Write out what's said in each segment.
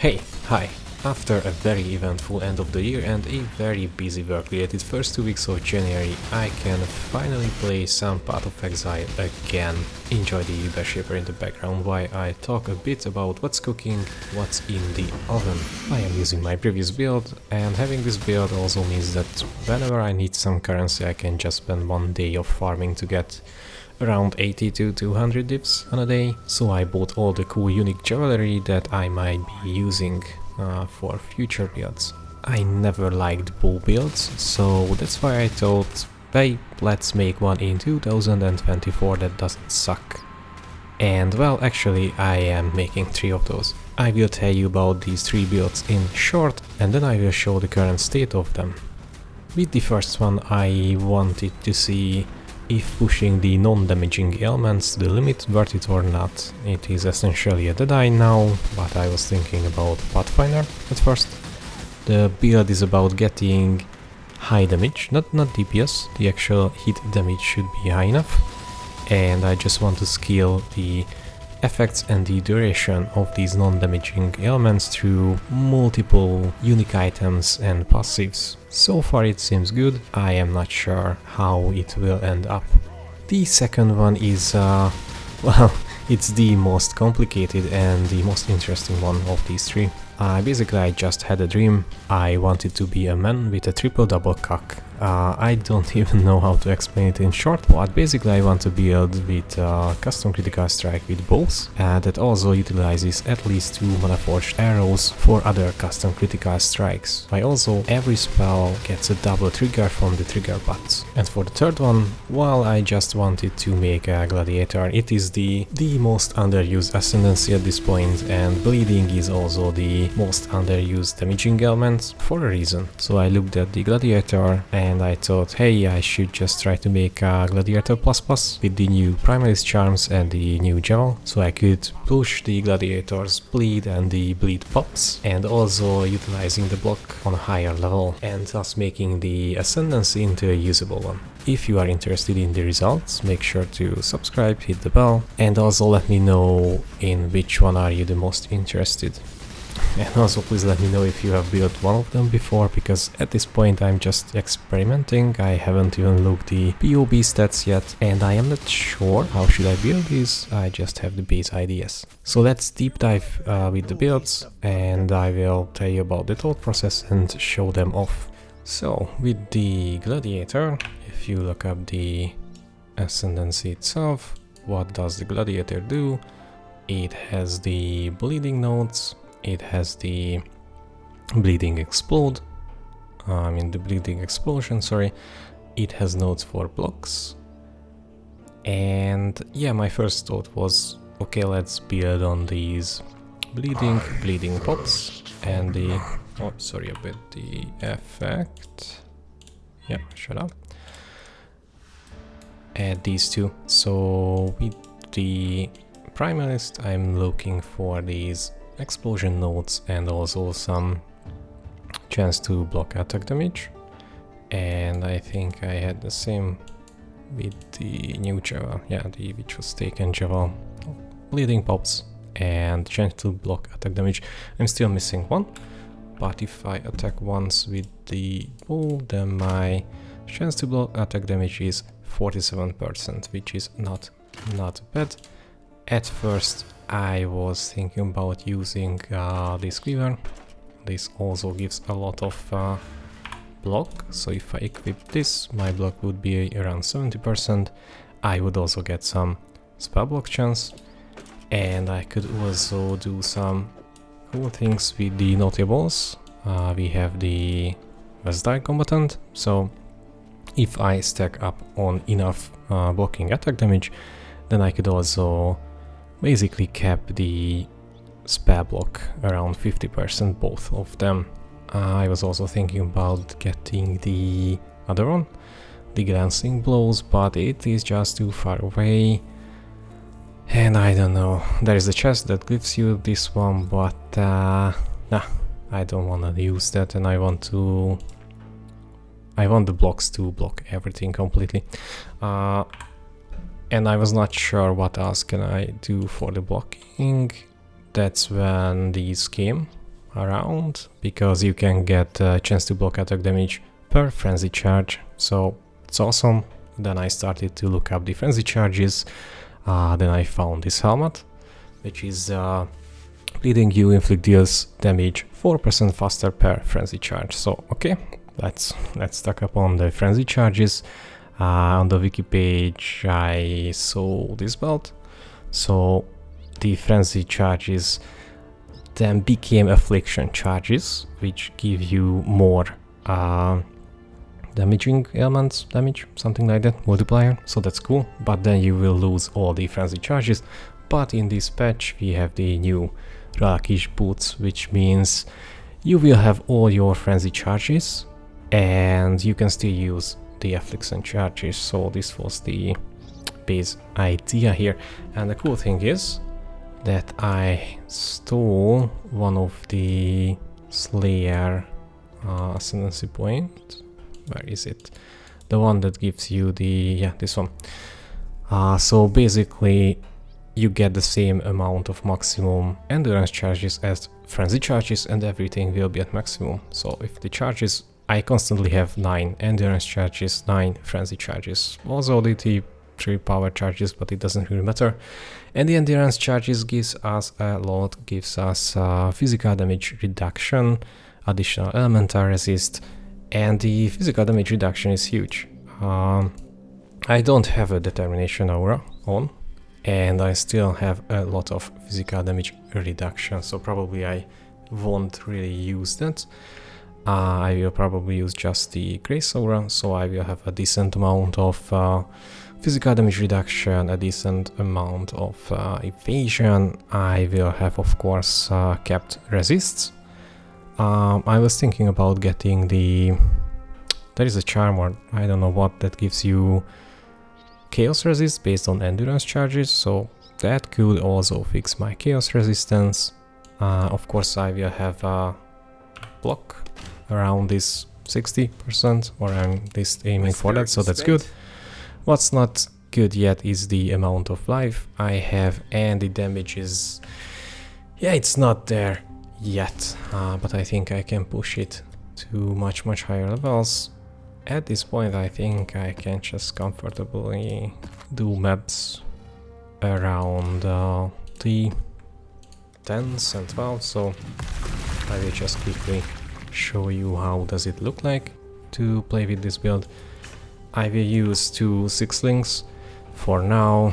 Hey, hi. After a very eventful end of the year and a very busy work-related first 2 weeks of January, I can finally play some Path of Exile again. Enjoy the Bear Shaper in the background while I talk a bit about what's cooking, what's in the oven. I am using my previous build, and having this build also means that whenever I need some currency I can just spend one day of farming to get around 80 to 200 dips on a day, so I bought all the cool unique jewelry that I might be using for future builds. I never liked bow builds, so that's why I thought, hey, let's make one in 2024 that doesn't suck. And well, actually I am making 3 of those. I will tell you about these 3 builds in short, and then I will show the current state of them. With the first one I wanted to see if pushing the non-damaging ailments to the limit worth it or not. It is essentially a Deadeye now, but I was thinking about Pathfinder at first. The build is about getting high damage, not DPS, the actual hit damage should be high enough, and I just want to scale the effects and the duration of these non-damaging ailments through multiple unique items and passives. So far it seems good, I am not sure how it will end up. The second one is, well, it's the most complicated and the most interesting one of these 3. Basically I just had a dream. I wanted to be a man with a triple-double-CoC. I don't even know how to explain it in short, but basically I want to build with custom critical strike with bows that also utilizes at least 2 mana forged arrows for other custom critical strikes. Also every spell gets a double trigger from the trigger butts. And for the third one, well, I just wanted to make a gladiator. It is the most underused ascendancy at this point, and bleeding is also the most underused damaging element for a reason. So I looked at the gladiator and I thought, hey, I should just try to make a gladiator plus with the new primaries charms and the new gel, so I could push the gladiator's bleed and the bleed pops, and also utilizing the block on a higher level, and thus making the ascendancy into a usable one. If you are interested in the results, make sure to subscribe, hit the bell, and also let me know in which one are you the most interested. And also please let me know if you have built one of them before, because at this point I'm just experimenting. I haven't even looked the POE stats yet, and I am not sure how should I build these. I just have the base ideas. So let's deep dive with the builds, and I will tell you about the thought process and show them off. So with the gladiator, if you look up the ascendancy itself, what does the gladiator do? It has the bleeding nodes. It has the bleeding explode, the bleeding explosion, sorry. It has nodes for blocks. And yeah, my first thought was, okay, let's build on these bleeding pops and the, oh, sorry about the effect. Yeah, shut up. Add these 2. So with the primalist, I'm looking for these explosion nodes and also some chance to block attack damage, and I think I had the same with the new Java, yeah, the which was taken Java, bleeding pops and chance to block attack damage. I'm still missing one, but if I attack once with the bow, then my chance to block attack damage is 47%, which is not bad. At first I was thinking about using this cleaver. This also gives a lot of block, so if I equip this, my block would be around 70%. I would also get some spell block chance, and I could also do some cool things with the notables. We have the Deadeye combatant, so if I stack up on enough blocking attack damage, then I could also basically cap the spell block around 50%, both of them. I was also thinking about getting the other one, the glancing blows, but it is just too far away, and I don't know. There is a chest that gives you this one, but nah, I don't want to use that, and I want the blocks to block everything completely. And I was not sure what else can I do for the blocking. That's when these came. around, because you can get a chance to block attack damage per frenzy charge, so it's awesome. Then I started to look up the frenzy charges. Then I found this helmet, which is bleeding you inflict deals damage 4% faster per frenzy charge. So okay, let's talk upon the frenzy charges. On the wiki page I saw this belt. So the frenzy charges then became affliction charges, which give you more damaging ailments damage, something like that, multiplier, so that's cool. But then you will lose all the frenzy charges. But in this patch we have the new Relic boots, which means you will have all your frenzy charges and you can still use the affliction charges. So this was the base idea here. And the cool thing is that I stole one of the Slayer ascendancy point. Where is it? The one that gives you the, yeah, this one. So basically you get the same amount of maximum endurance charges as frenzy charges, and everything will be at maximum. So if the charges, I constantly have 9 endurance charges, 9 frenzy charges, also the 3 power charges, but it doesn't really matter. And the endurance charges gives us a lot, gives us physical damage reduction, additional elemental resist, and the physical damage reduction is huge. I don't have a determination aura on, and I still have a lot of physical damage reduction, so probably I won't really use that. I will probably use just the Grace aura, so I will have a decent amount of physical damage reduction, a decent amount of evasion. I will have, of course, capped resists. I was thinking about getting the... there is a charm, or I don't know what, that gives you chaos resist based on endurance charges, so that could also fix my chaos resistance. Of course I will have a block around this 60%, or I'm just aiming for that, so that's good. What's not good yet is the amount of life I have, and the damage is... yeah, it's not there yet, but I think I can push it to much higher levels. At this point I think I can just comfortably do maps around the 10s and 12s, so I will just quickly show you how does it look like to play with this build. I will use 2 sixlings for now.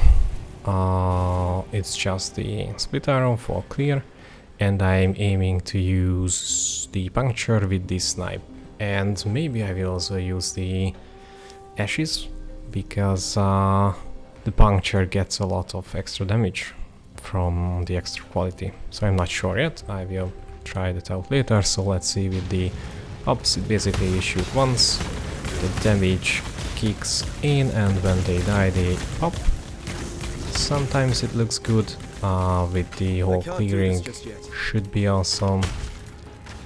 It's just the split arrow for clear, and I'm aiming to use the puncture with the snipe. And maybe I will also use the ashes, because the puncture gets a lot of extra damage from the extra quality. So I'm not sure yet, I will try that out later. So let's see with the ups, basically you shoot once, the damage kicks in, and when they die they pop. Sometimes it looks good, with the whole clearing should be awesome.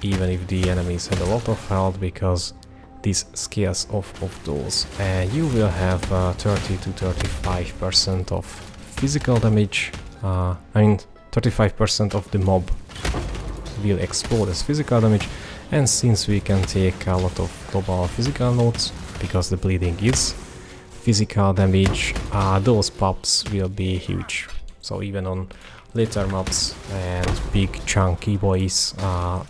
Even if the enemies had a lot of health, because this scales off of those. You will have 30 to 35% of physical damage. I mean 35% of the mob will explode as physical damage, and since we can take a lot of global physical notes, because the bleeding is physical damage, those pops will be huge. So even on later mobs and big chunky boys,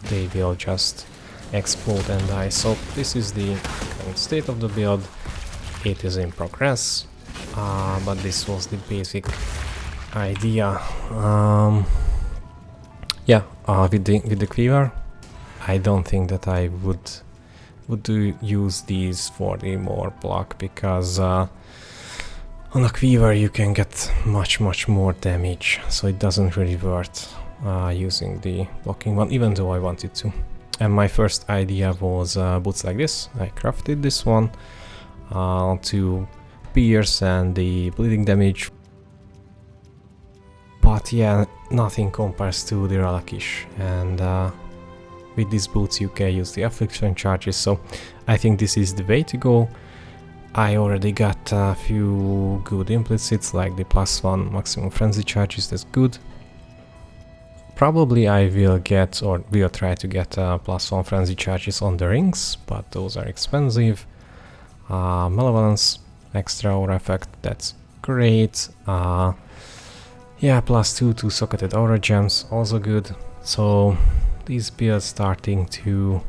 they will just explode and die. So this is the current state of the build. It is in progress, but this was the basic idea. Yeah, with the cleaver, I don't think that I would use these for the more block, because on a cleaver you can get much more damage, so it doesn't really worth using the blocking one, even though I wanted to. And my first idea was boots like this. I crafted this one to pierce and the bleeding damage, but yeah, nothing compares to the Relic. And with these boots you can use the affliction charges, so I think this is the way to go. I already got a few good implicits, like the +1 maximum frenzy charges, that's good. Probably I will get, or will try to get +1 frenzy charges on the rings, but those are expensive. Malevolence, extra aura effect, that's great. Yeah, +2 to socketed aura gems, also good. So these builds starting to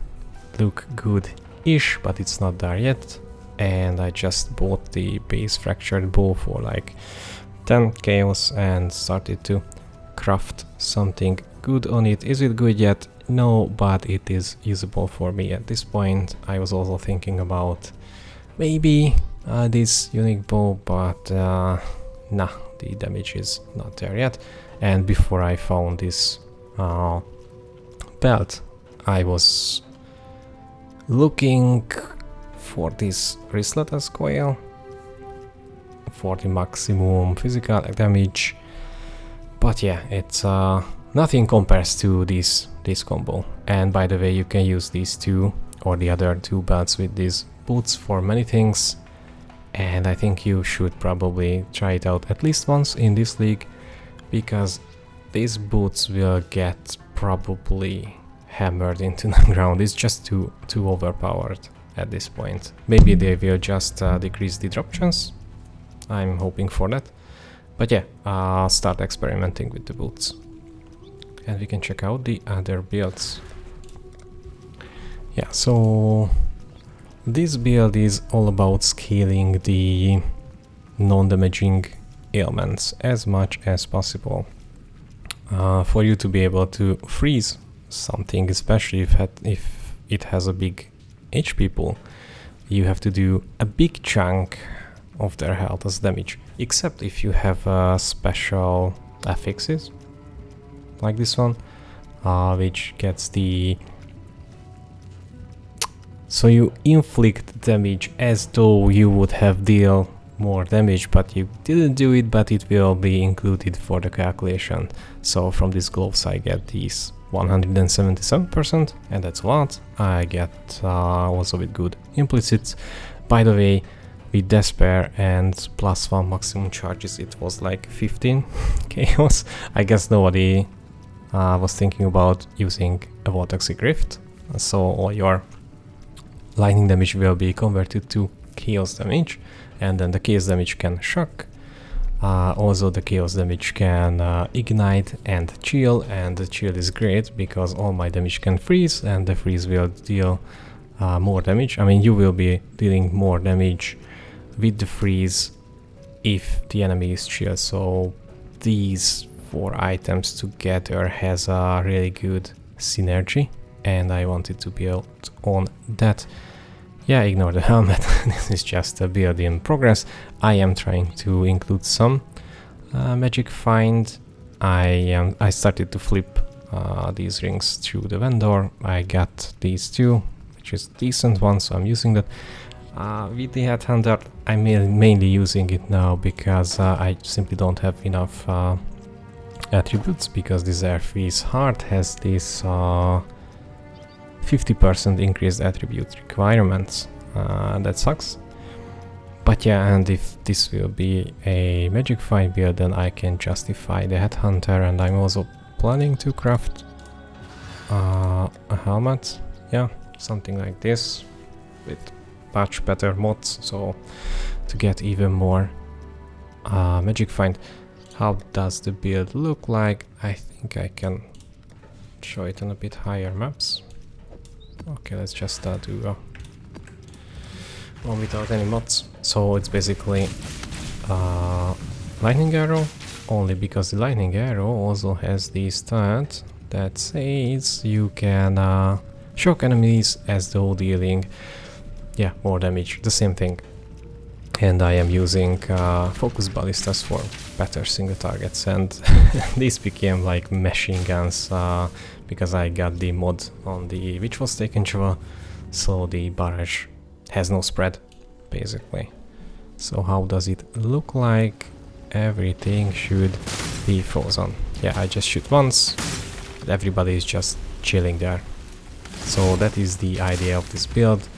look good-ish, but it's not there yet. And I just bought the base fractured bow for like 10 chaos and started to craft something good on it. Is it good yet? No, but it is usable for me at this point. I was also thinking about maybe this unique bow, but nah, the damage is not there yet. And before I found this belt, I was looking for this wristlet as coil for the maximum physical damage, but yeah, it's nothing compares to this combo. And by the way, you can use these two or the other two belts with these boots for many things, and I think you should probably try it out at least once in this league, because these boots will get probably hammered into the ground. It's just too overpowered at this point. Maybe they will just decrease the drop chance. I'm hoping for that. But yeah, start experimenting with the boots. And we can check out the other builds. Yeah, so this build is all about scaling the non-damaging ailments as much as possible. For you to be able to freeze something, especially if it has a big HP pool, you have to do a big chunk of their health as damage, except if you have special affixes like this one, which gets the... So you inflict damage as though you would have deal more damage, but you didn't do it, but it will be included for the calculation. So from these gloves I get these 177%, and that's a lot. I get also with good implicits. By the way, with Despair and +1 maximum charges, it was like 15 chaos. I guess nobody was thinking about using a Vortexic Rift, so all your lightning damage will be converted to chaos damage, and then the chaos damage can shock. Also the chaos damage can ignite and chill, and the chill is great because all my damage can freeze, and the freeze will deal more damage. I mean, you will be dealing more damage with the freeze if the enemy is chill. So these 4 items together has a really good synergy, and I wanted to build on that. Yeah, ignore the helmet. This is just a build in progress. I am trying to include some magic find. I started to flip these rings through the vendor. I got these two, which is decent one, so I'm using that. With the headhunter, I'm mainly using it now because I simply don't have enough attributes, because this Airfreeze Heart has this 50% increased attribute requirements. That sucks. But yeah, and if this will be a magic find build, then I can justify the headhunter, and I'm also planning to craft a helmet. Yeah, something like this with much better mods, so to get even more magic find. How does the build look like? I think I can show it on a bit higher maps. Okay, let's just do one without any mods. So it's basically lightning arrow, only because the lightning arrow also has the stat that says you can shock enemies as though dealing more damage, the same thing. And I am using focus ballistas for better single targets, and these became like machine guns because I got the mod on the which was taken Java, so the barrage has no spread basically. So how does it look like? Everything should be frozen. Yeah, I just shoot once, everybody is just chilling there. So that is the idea of this build.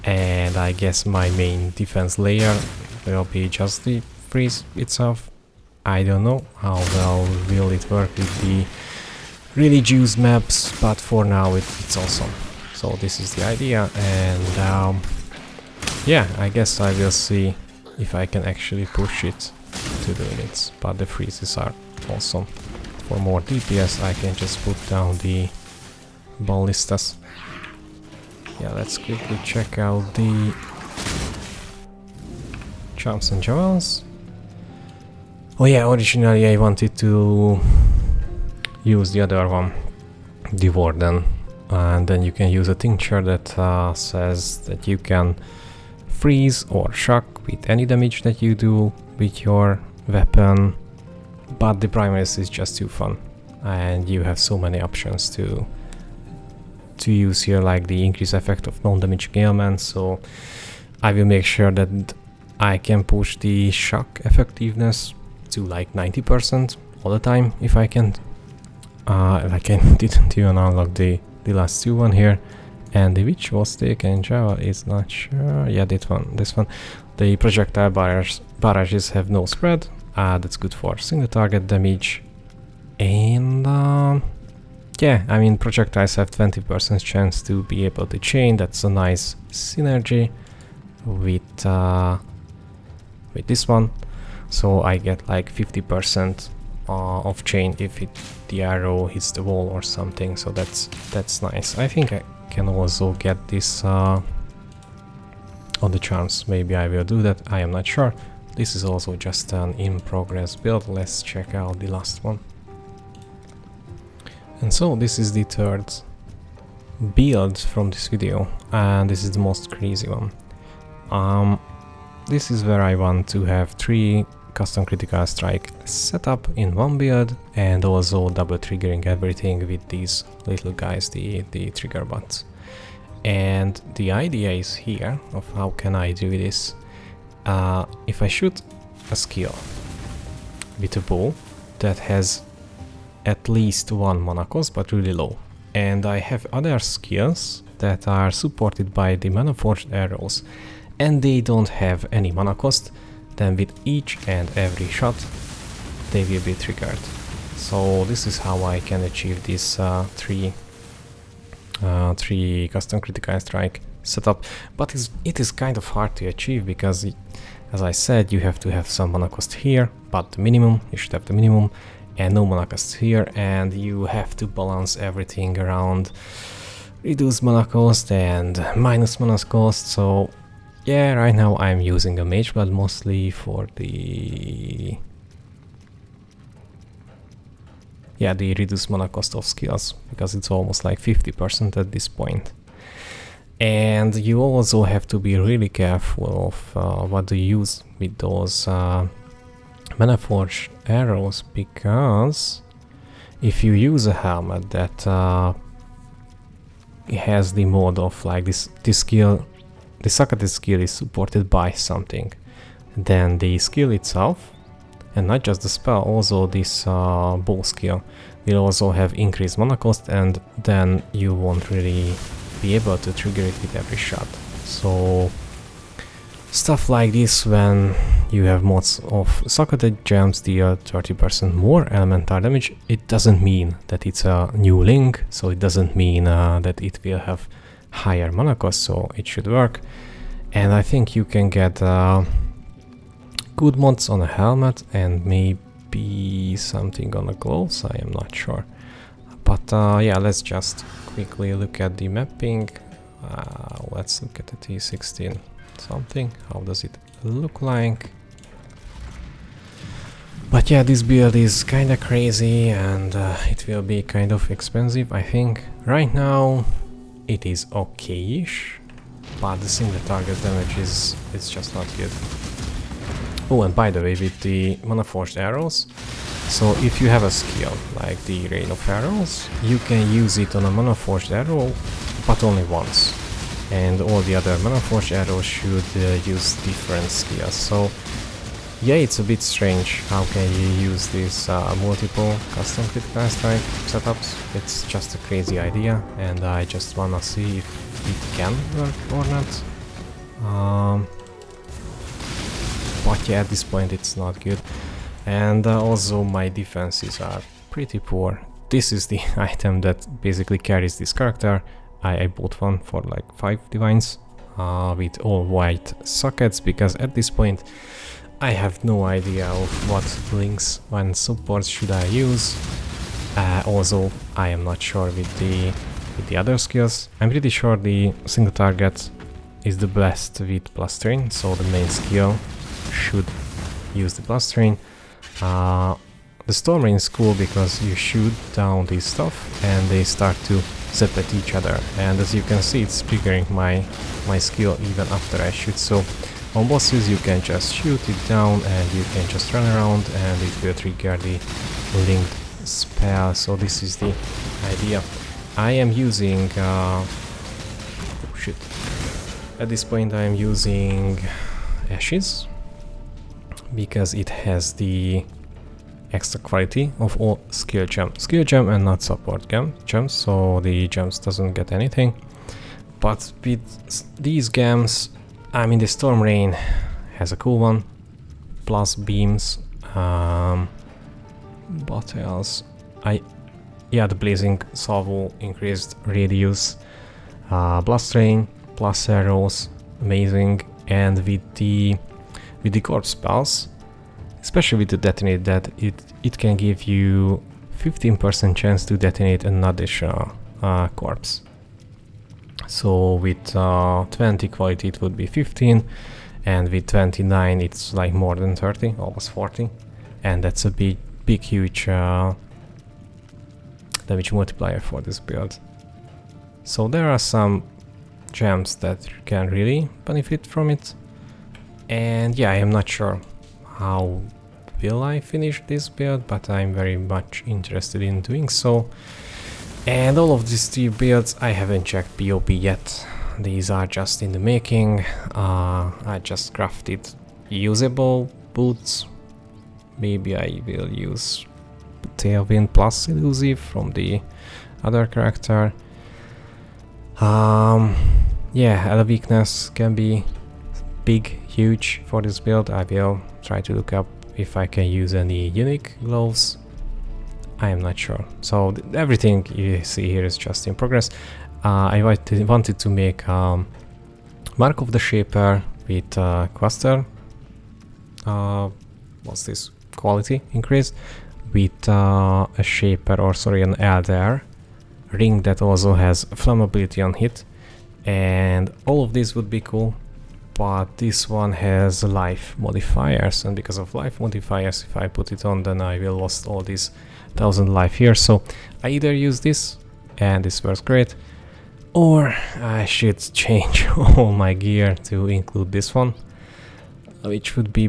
And I guess my main defense layer will be just the freeze itself. I don't know how well will it work with the really juice maps, but for now it's awesome. So this is the idea, and yeah, I guess I will see if I can actually push it to the limits, but the freezes are awesome. For more DPS I can just put down the ballistas. Yeah, let's quickly check out the charms and jewels. Oh yeah, originally I wanted to use the other one, the Warden, and then you can use a tincture that says that you can freeze or shock with any damage that you do with your weapon, but the primaries is just too fun, and you have so many options to use here, like the increase effect of non-damaging ailments. So I will make sure that I can push the shock effectiveness to like 90% all the time if I can. Like I didn't even unlock the last two one here, and the which was taken Java is not sure. Yeah, this one. The projectile barrages have no spread. That's good for single target damage, and yeah, I mean projectiles have 20% chance to be able to chain. That's a nice synergy with this one. So I get like 50% of chain if the arrow hits the wall or something. So that's nice. I think I can also get this on the charms. Maybe I will do that. I am not sure. This is also just an in-progress build. Let's check out the last one. And so this is the third build from this video, and this is the most crazy one. This is where I want to have 3 custom critical strike set up in one build, and also double triggering everything with these little guys, the trigger bots. And the idea is here of how can I do this. If I shoot a skill with a bow that has at least 1 mana cost but really low, and I have other skills that are supported by the mana forged arrows and they don't have any mana cost, then with each and every shot they will be triggered. So this is how I can achieve this 3 custom critical strike setup, but it is kind of hard to achieve because, as I said, you have to have some mana cost here, but the minimum, you should have the minimum, and no mana cost here, and you have to balance everything around reduce mana cost and minus mana cost. So yeah, right now I'm using a mage blood mostly for the reduced mana cost of skills, because it's almost like 50% at this point. And you also have to be really careful of what to use with those mana forged arrows, because if you use a helmet that has the mode of like this skill, the Sakate skill is supported by something, then the skill itself, and not just the spell, also this bow skill will also have increased mana cost, and then you won't really be able to trigger it with every shot. So stuff like this, when you have mods of Sakate gems deal 30% more elemental damage, it doesn't mean that it's a new link, so it doesn't mean that it will have higher mana cost, so it should work. And I think you can get good mods on a helmet and maybe something on the gloves, I am not sure. But yeah, let's just quickly look at the mapping. Let's look at the T16 something. How does it look like? But yeah, this build is kinda crazy, and it will be kind of expensive, I think. Right now it is okay-ish, but the single target damage is just not good. Oh, and by the way, with the mana forged arrows, so if you have a skill like the Rain of Arrows, you can use it on a mana forged arrow, but only once. And all the other mana forged arrows should use different skills. So yeah, it's a bit strange. How can you use these multiple custom critical strike setups? It's just a crazy idea, and I just wanna see if it can work or not. But yeah, at this point it's not good. And also my defenses are pretty poor. this is the item that basically carries this character. I bought one for like 5 divines with all white sockets, because at this point I have no idea of what links and supports should I use. Also, I am not sure with the other skills. I'm pretty sure the single target is the best with plastering, so the main skill should use the plastering. The Storm Rain is cool because you shoot down this stuff and they start to zap at each other, and as you can see it's triggering my skill even after I shoot. So on bosses you can just shoot it down and you can just run around and it will trigger the linked spell. So this is the idea. I am using oh shit. At this point I am using Ashes because it has the extra quality of all skill gem and not support gems, so the gems doesn't get anything. But with these gems, I mean the Storm Rain has a cool one, plus beams. What else? Yeah, the Blazing Salvo increased radius, Blast Rain plus arrows, amazing. And with the corpse spells, especially with the detonate, that it can give you 15% chance to detonate an additional corpse. So with 20 quality it would be 15, and with 29 it's like more than 30, almost 40, and that's a big huge damage multiplier for this build. So there are some gems that can really benefit from it, and yeah, I am not sure how will I finish this build, but I'm very much interested in doing so. And all of these 3 builds I haven't checked POE yet, these are just in the making. I just crafted usable boots. Maybe I will use Tailwind plus Elusive from the other character. Yeah, a weakness can be big, huge for this build. I will try to look up if I can use any unique gloves. I am not sure. So everything you see here is just in progress. I wanted to make Mark of the Shaper with cluster. What's this? Quality increase with a Shaper, or sorry, an Elder ring that also has flammability on hit, and all of this would be cool. But this one has life modifiers, and because of life modifiers, if I put it on, then I will lost all these 1000 life here. So I either use this and this works great, or I should change all my gear to include this one, which would be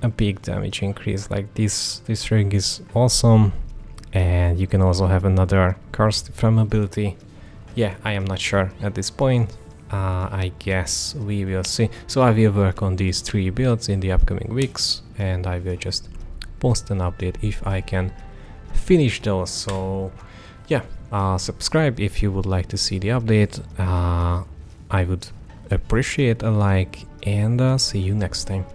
a big damage increase. Like this ring is awesome, and you can also have another cursed flammability. Yeah, I am not sure at this point. I guess we will see. So I will work on these 3 builds in the upcoming weeks, and I will just post an update if I can finish those. So yeah, subscribe if you would like to see the update. I would appreciate a like, and see you next time.